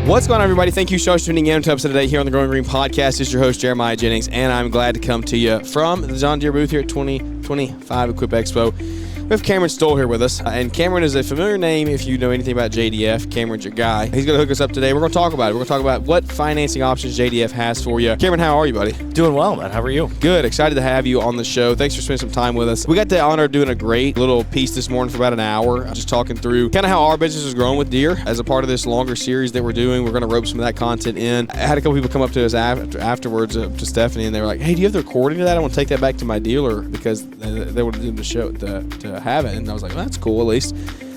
What's going on, everybody? Thank you so much for tuning in to episode today here on the Growing Green Podcast. This is your host, Jeremiah Jennings, and I'm glad to come to you from the John Deere booth here at 2025 Equip Expo. We have Cameron Stull here with us, and Cameron is a familiar name if you know anything about JDF. Cameron's your guy. He's going to hook us up today. We're going to talk about it. We're going to talk about what financing options JDF has for you. Cameron, how are you, buddy? Doing well, man. How are you? Good. Excited to have you on the show. Thanks for spending some time with us. We got the honor of doing a great little piece this morning for about an hour, just talking through kind of how our business is growing with Deere as a part of this longer series that we're doing. We're going to rope some of that content in. I had a couple people come up to us afterwards to Stephanie, and they were like, hey, do you have the recording of that? I want to take that back to my dealer because they would do the show to have it. And I was like, well, that's cool, at least.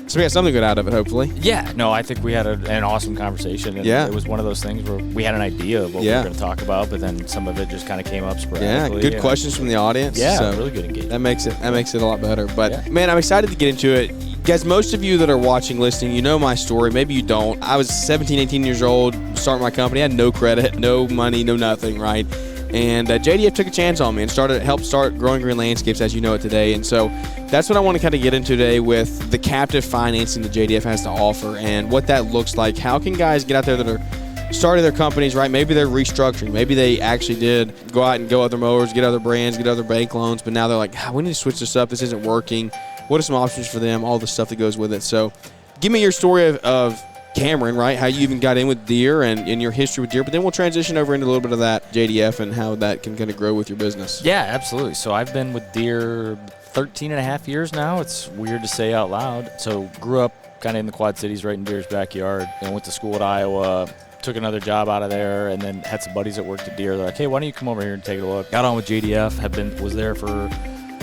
So we got something good out of it, hopefully. Yeah, no, I think we had an awesome conversation. And it was one of those things where we had an idea of what we were going to talk about, but then some of it just kind of came up sporadically. Yeah, good questions from the audience. Yeah, so really good engagement. That makes it a lot better. But, man, I'm excited to get into it. Guys, most of you that are watching, listening, you know my story. Maybe you don't. I was 17, 18 years old, starting my company. I had no credit, no money, no nothing, right? And JDF took a chance on me and helped start Growing Green Landscapes as you know it today. And so that's what I want to kind of get into today with the captive financing that JDF has to offer and what that looks like. How can guys get out there that are starting their companies, right? Maybe they're restructuring. Maybe they actually did go out and go other mowers, get other brands, get other bank loans, but now they're like, we need to switch this up. This isn't working. What are some options for them? All the stuff that goes with it. So give me your story of Cameron, right? How you even got in with Deere and your history with Deere, but then we'll transition over into a little bit of that JDF and how that can kind of grow with your business. Yeah, absolutely. So I've been with Deere 13 and a half years now. It's weird to say out loud. So grew up kind of in the Quad Cities right in Deere's backyard and went to school at Iowa, took another job out of there, and then had some buddies that worked at Deere. They're like, hey, why don't you come over here and take a look? Got on with JDF, was there for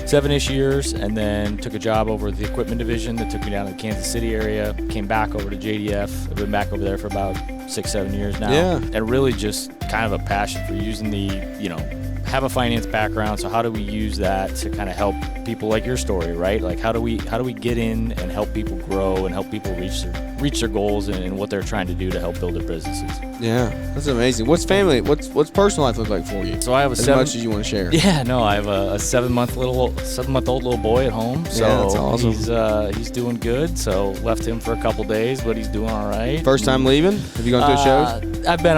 7-ish years, and then took a job over at the equipment division that took me down to the Kansas City area, came back over to JDF. I've been back over there for about 6-7 years now. Yeah. And really just kind of a passion for using have a finance background, so how do we use that to kind of help people like your story, right? Like how do we get in and help people grow and help people reach their goals and what they're trying to do to help build their businesses. Yeah, that's amazing. What's what's personal life look like for you? So I have as much as you want to share. Yeah, no, I have a 7-month-old little boy at home. So yeah, that's awesome. He's doing good. So left him for a couple days, but he's doing all right. First time leaving? Have you gone to shows? I've been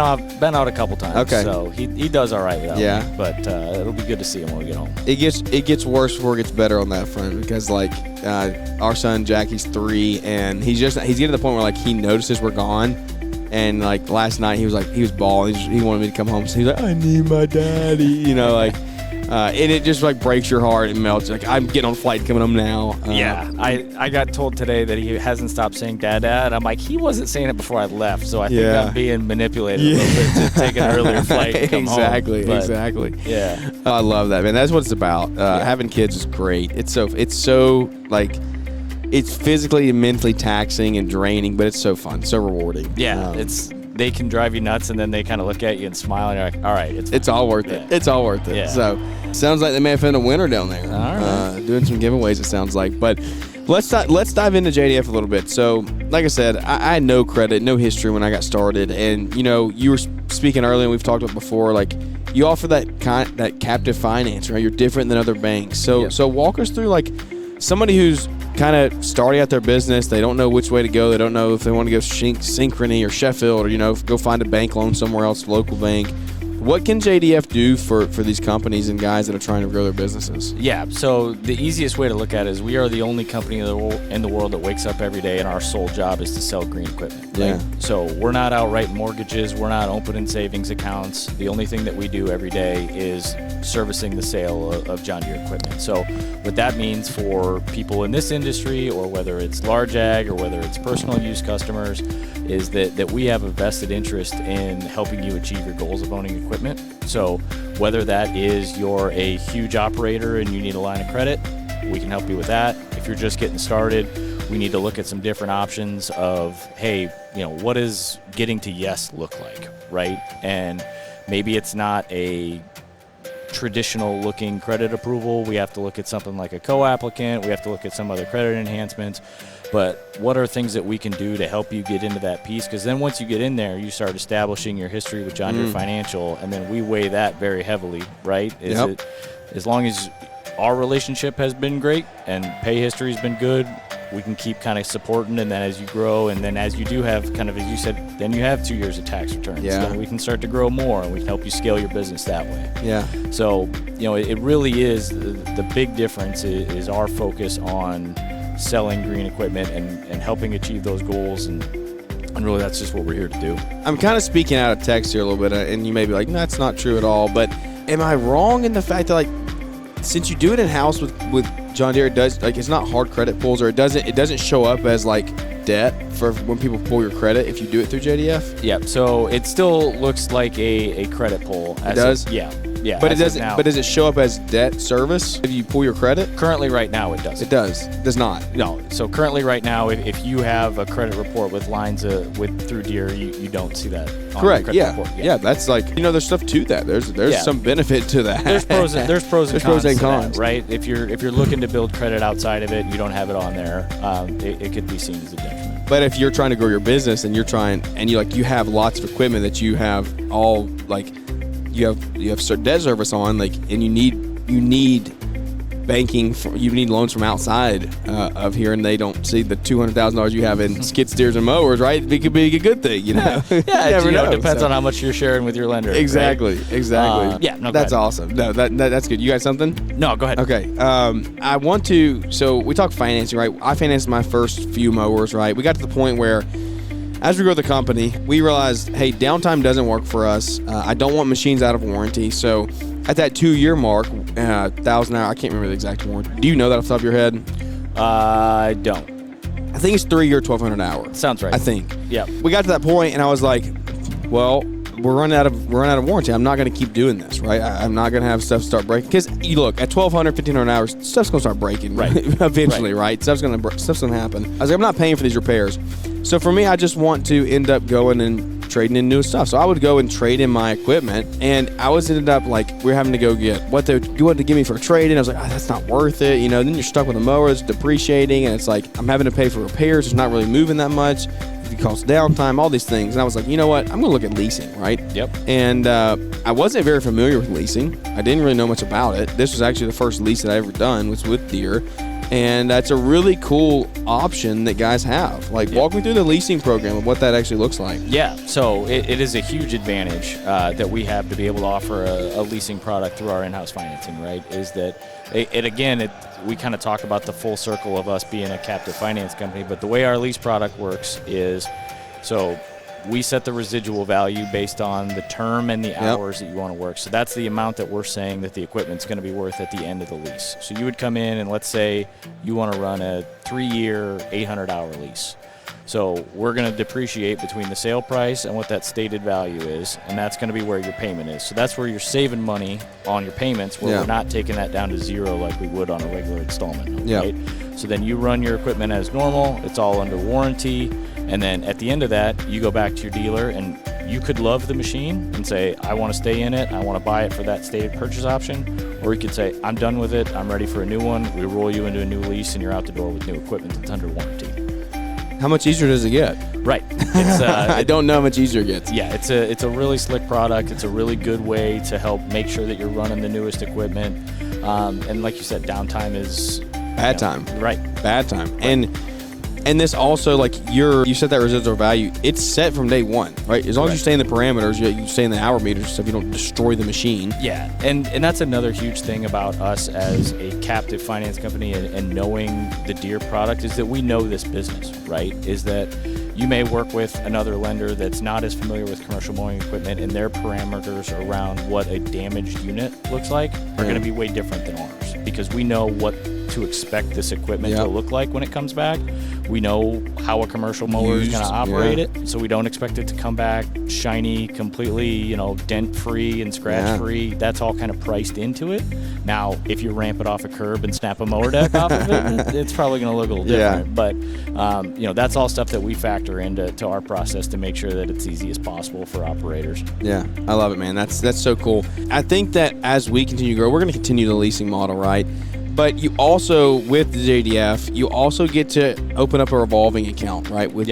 out a couple times. Okay. So he does all right without me, but it'll be good to see him when we get home. It gets worse before it gets better on that front because our son Jackie's 3 and he's getting to the point where he notices we're gone, and last night he was bawling. He wanted me to come home, so he's like, I need my daddy, and it just breaks your heart and melts. I'm getting on a flight coming home now. Yeah, I got told today that he hasn't stopped saying dad. I'm like, he wasn't saying it before I left, so I think I'm being manipulated a little bit to take an earlier flight and come exactly, home. Exactly. Yeah. I love that, man. That's what it's about. Having kids is great. It's so it's physically and mentally taxing and draining, but it's so fun, so rewarding. Yeah, they can drive you nuts, and then they kind of look at you and smile, and you're like, all right, it's all worth it. It's all worth it. Yeah. So, sounds like they may have found a winner down there. All right. Doing some giveaways, it sounds like. But let's dive into JDF a little bit. So, like I said, I had no credit, no history when I got started. And, you were speaking earlier, and we've talked about before, you offer that captive finance, right? You're different than other banks. So walk us through, somebody who's kind of starting out their business, they don't know which way to go. They don't know if they want to go Synchrony or Sheffield or, go find a bank loan somewhere else, local bank. What can JDF do for these companies and guys that are trying to grow their businesses? Yeah, so the easiest way to look at it is we are the only company in the world that wakes up every day and our sole job is to sell green equipment. Yeah. So we're not out writing mortgages. We're not opening savings accounts. The only thing that we do every day is servicing the sale of John Deere equipment. So what that means for people in this industry, or whether it's large ag or whether it's personal use customers, is that we have a vested interest in helping you achieve your goals of owning equipment. So whether that is you're a huge operator and you need a line of credit, we can help you with that. If you're just getting started, we need to look at some different options of, hey, what does getting to yes look like, right? And maybe it's not a traditional looking credit approval. We have to look at something like a co-applicant. We have to look at some other credit enhancements. But what are things that we can do to help you get into that piece? Because then once you get in there, you start establishing your history with John Deere Financial, and then we weigh that very heavily, right? As long as our relationship has been great and pay history has been good, we can keep kind of supporting, and then as you grow, and then as you do have kind of, as you said, then you have 2 years of tax returns. Yeah. Then we can start to grow more, and we can help you scale your business that way. Yeah. So, it really is the big difference is our focus on selling green equipment and helping achieve those goals, and really that's just what we're here to do. I'm kind of speaking out of text here a little bit, and you may be like, no, that's not true at all. But am I wrong in the fact that, like, since you do it in house with John Deere, it does, like, it's not hard credit pulls, or it doesn't show up as like debt for when people pull your credit if you do it through JDF? Yeah. So it still looks like a credit pull. It does? Yeah. But it doesn't. But does it show up as debt service if you pull your credit? Currently, right now, it does. It does. It does not. No. So currently, right now, if you have a credit report with lines through Deere, you don't see that. On Correct. The credit report. Yeah. That's like, there's stuff to that. There's some benefit to that. There's pros and cons. To that, right? If you're looking to build credit outside of it, you don't have it on there. It could be seen as a detriment. But if you're trying to grow your business and you have lots of equipment that you have all like. You have certain debt service on, like, and you need banking. You need loans from outside of here, and they don't see the $200,000 you have in skid steers and mowers, right? It could be a good thing, Yeah, it depends on how much you're sharing with your lender. Exactly, right? Exactly. No, that's awesome. No, that's good. You got something? No, go ahead. Okay. I want to. So we talk financing, right? I financed my first few mowers, right? We got to the point where, as we grow the company, we realized, hey, downtime doesn't work for us. I don't want machines out of warranty. So at that 2-year mark, 1,000 hour, I can't remember the exact warranty. Do you know that off the top of your head? I don't. I think it's 3 year, 1,200 hour. Sounds right. I think. Yeah. We got to that point, and I was like, well, we're running out of warranty. I'm not going to keep doing this, right? I'm not going to have stuff start breaking. Because you look at 1,200, 1,500 hours, stuff's going to start breaking, right? Eventually, right? Stuff's going to happen. I was like, I'm not paying for these repairs. So for me, I just want to end up going and trading in new stuff. So I would go and trade in my equipment, and I ended up like we were having to go get what they wanted to give me for a trade, and I was like, that's not worth it, Then you're stuck with a mower that's depreciating, and it's like I'm having to pay for repairs. It's not really moving that much. It costs downtime, all these things. And I was like, you know what? I'm going to look at leasing, right? Yep. And I wasn't very familiar with leasing. I didn't really know much about it. This was actually the first lease that I ever done, was with Deere. And that's a really cool option that guys have. Like, walk me through the leasing program and what that actually looks like. Yeah, so it is a huge advantage that we have to be able to offer a leasing product through our in-house financing, right? Is that, we kind of talk about the full circle of us being a captive finance company, but the way our lease product works is, so we set the residual value based on the term and the hours that you want to work. So that's the amount that we're saying that the equipment's going to be worth at the end of the lease. So you would come in and let's say you want to run a 3-year, 800-hour lease. So we're going to depreciate between the sale price and what that stated value is, and that's going to be where your payment is. So that's where you're saving money on your payments, where we're not taking that down to zero like we would on a regular installment, right? So then you run your equipment as normal. It's all under warranty. And then at the end of that, you go back to your dealer, and you could love the machine and say, I want to stay in it. I want to buy it for that stated purchase option. Or you could say, I'm done with it. I'm ready for a new one. We roll you into a new lease, and you're out the door with new equipment that's under warranty. How much easier does it get? Right. I don't know how much easier it gets. Yeah, it's a really slick product. It's a really good way to help make sure that you're running the newest equipment. And like you said, downtime is bad time. Right. Bad time. Right. And this also, like, you set that residual value, it's set from day one, right? As long as you stay in the parameters, you stay in the hour meters and stuff, you don't destroy the machine. Yeah, and that's another huge thing about us as a captive finance company and knowing the Deere product is that we know this business, right? Is that you may work with another lender that's not as familiar with commercial mowing equipment, and their parameters around what a damaged unit looks like are going to be way different than ours, because we know what to expect this equipment to look like when it comes back. We know how a commercial mower is going to operate it, so we don't expect it to come back shiny, completely, dent-free and scratch-free. That's all kind of priced into it. Now, if you ramp it off a curb and snap a mower deck off of it, it's probably going to look a little different. But, that's all stuff that we factor into our process to make sure that it's easy as possible for operators. Yeah, I love it, man. That's so cool. I think that as we continue to grow, we're going to continue the leasing model, right? But you also, with the JDF, you also get to open up a revolving account, right, with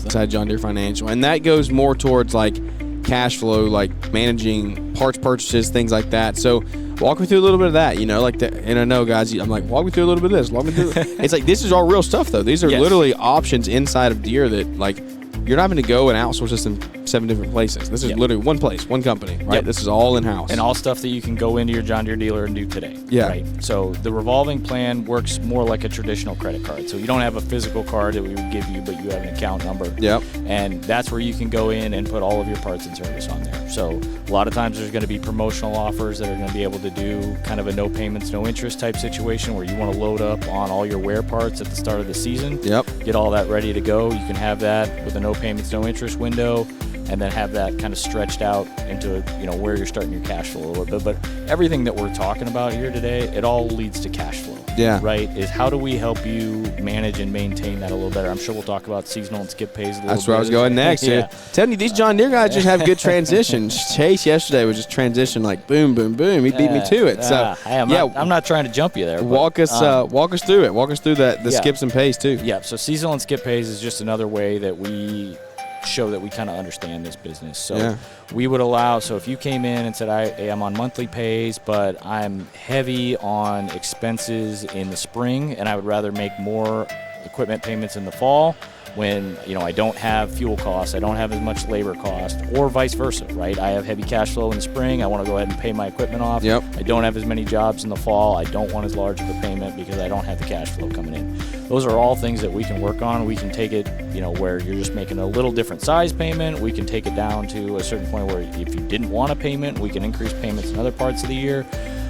John Deere Financial. And that goes more towards, like, cash flow, like managing parts purchases, things like that. So Walk me through a little bit of that, like that. And I know, guys, I'm like, walk me through a little bit of this. Walk me through It's like, this is all real stuff, though. These are literally options inside of Deere that, like, you're not having to go and outsource this in 7 different places. This is literally one place, one company, right? This is all in-house. And all stuff that you can go into your John Deere dealer and do today. Yeah. Right? So the revolving plan works more like a traditional credit card. So you don't have a physical card that we would give you, but you have an account number. Yep. And that's where you can go in and put all of your parts and service on there. So a lot of times there's going to be promotional offers that are going to be able to do kind of a no payments, no interest type situation where you want to load up on all your wear parts at the start of the season. Yep. Get all that ready to go. You can have that with a no payments, no interest window, and then have that kind of stretched out into where you're starting your cash flow a little bit. But everything that we're talking about here today, it all leads to cash flow. Yeah. Right? Is how do we help you manage and maintain that a little better? I'm sure we'll talk about seasonal and skip pays a little bit. That's where I was going next. Yeah. Telling you, these John Deere guys just have good transitions. Chase yesterday was just transition like boom, boom, boom. He beat me to it. So I'm not trying to jump you there. Walk us through it. Walk us through the skips and pays too. Yeah. So seasonal and skip pays is just another way that we show that we kind of understand this business. So we would allow, so if you came in and said, I'm on monthly pays, but I'm heavy on expenses in the spring and I would rather make more equipment payments in the fall when, I don't have fuel costs, I don't have as much labor cost, or vice versa, right? I have heavy cash flow in the spring, I want to go ahead and pay my equipment off. Yep. I don't have as many jobs in the fall, I don't want as large of a payment because I don't have the cash flow coming in. Those are all things that we can work on. We can take it, where you're just making a little different size payment. We can take it down to a certain point where if you didn't want a payment, we can increase payments in other parts of the year.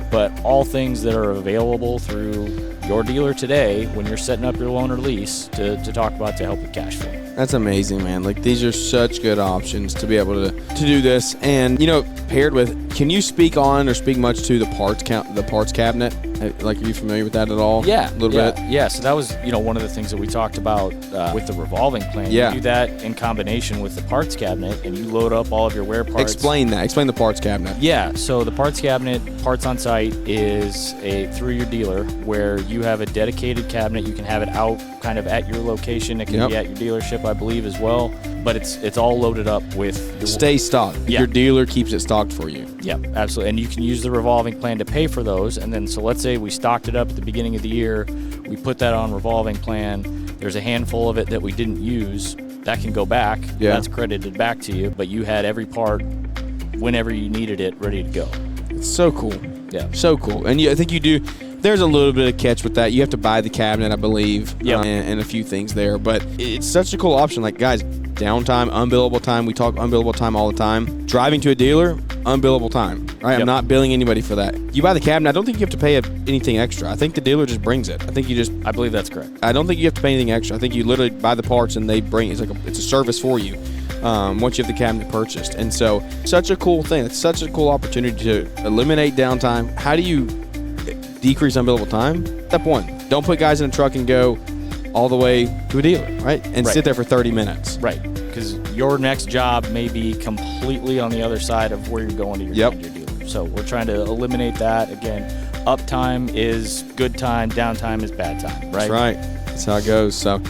But all things that are available through your dealer today when you're setting up your loan or lease to talk about to help with cash flow. That's amazing, man. Like, these are such good options to be able to do this. And, paired with, can you speak on or speak much to the parts cabinet? Like, are you familiar with that at all? Yeah. A little bit? Yeah, so that was, one of the things that we talked about with the revolving plan. Yeah. You do that in combination with the parts cabinet, and you load up all of your wear parts. Explain that. Explain the parts cabinet. Yeah, so the parts cabinet, Parts on Site, is through your dealer where you have a dedicated cabinet. You can have it out kind of at your location. It can be at your dealership, I believe, as well. But it's all loaded up with... Stay stocked. Yeah. Your dealer keeps it stocked for you. Yeah, absolutely. And you can use the revolving plan to pay for those. And then, so let's say we stocked it up at the beginning of the year. We put that on revolving plan. There's a handful of it that we didn't use. That can go back. Yeah. That's credited back to you. But you had every part, whenever you needed it, ready to go. It's so cool. Yeah. So cool. And I think you do... There's a little bit of catch with that. You have to buy the cabinet, I believe, and a few things there. But it's such a cool option. Like, guys, downtime, unbillable time. We talk unbillable time all the time. Driving to a dealer, unbillable time, right? I'm not billing anybody for that. You buy the cabinet, I don't think you have to pay anything extra. I think the dealer just brings it. I believe that's correct. I don't think you have to pay anything extra. I think you literally buy the parts and they bring it. It's a service for you once you have the cabinet purchased. And so, such a cool thing. It's such a cool opportunity to eliminate downtime. How do you decrease unbillable time? Step one, don't put guys in a truck and go all the way to a dealer, right? And sit there for 30 minutes. Right, because your next job may be completely on the other side of where you're going to your dealer. So we're trying to eliminate that. Again, uptime is good time, downtime is bad time, right? That's right. That's how it goes. So,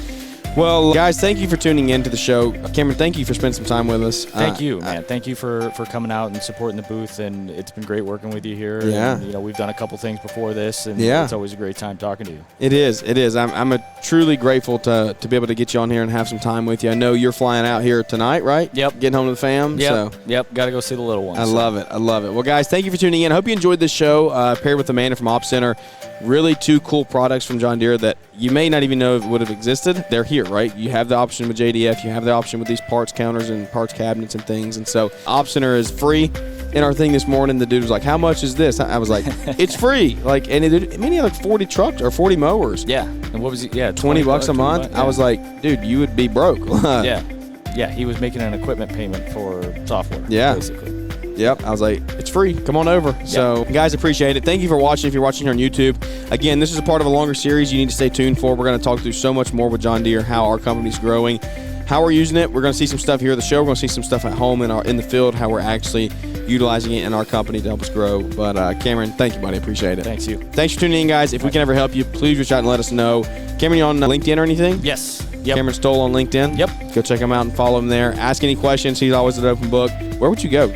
well, guys, thank you for tuning in to the show. Cameron, thank you for spending some time with us. Thank you, man. Thank you for coming out and supporting the booth, and it's been great working with you here. Yeah. And, we've done a couple things before this, and it's always a great time talking to you. It is. It is. I'm truly grateful to be able to get you on here and have some time with you. I know you're flying out here tonight, right? Yep. Getting home to the fam. Yep. Got to go see the little ones. I love it. I love it. Well, guys, thank you for tuning in. I hope you enjoyed this show, paired with Amanda from Op Center. Really two cool products from John Deere that you may not even know would have existed. They're here, right? You have the option with JDF. You have the option with these parts counters and parts cabinets and things. And so Op Center is free. In our thing this morning, the dude was like, how much is this? I was like, it's free. Like, and it had like 40 trucks or 40 mowers. Yeah. And what was it? Yeah. $20 a month. Yeah. I was like, dude, you would be broke. Yeah. He was making an equipment payment for software. Yeah. Basically. Yep. I was like, it's free. Come on over. Yep. So, guys, appreciate it. Thank you for watching. If you're watching here on YouTube, again, this is a part of a longer series you need to stay tuned for. We're going to talk through so much more with John Deere, how our company's growing, how we're using it. We're going to see some stuff here at the show. We're going to see some stuff at home in the field, how we're actually utilizing it in our company to help us grow. But, Cameron, thank you, buddy. Appreciate it. Thanks, you. Thanks for tuning in, guys. If we can ever help you, please reach out and let us know. Cameron, you on LinkedIn or anything? Yes. Yep. Cameron Stull on LinkedIn? Yep. Go check him out and follow him there. Ask any questions. He's always an open book. Where would you go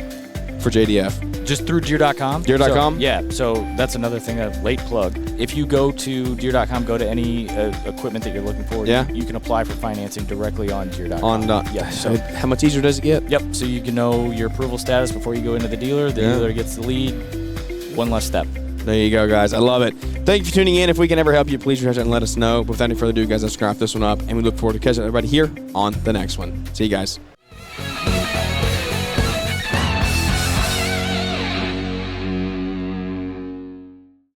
for JDF? Just through Deere.com? Deere.com? So that's another thing, a late plug. If you go to Deere.com, go to any equipment that you're looking for, you can apply for financing directly on Deere.com. So how much easier does it get? Yep. So you can know your approval status before you go into the dealer. The dealer gets the lead. One less step. There you go, guys. I love it. Thank you for tuning in. If we can ever help you, please reach out and let us know. But without any further ado, guys, let's wrap this one up. And we look forward to catching everybody here on the next one. See you guys.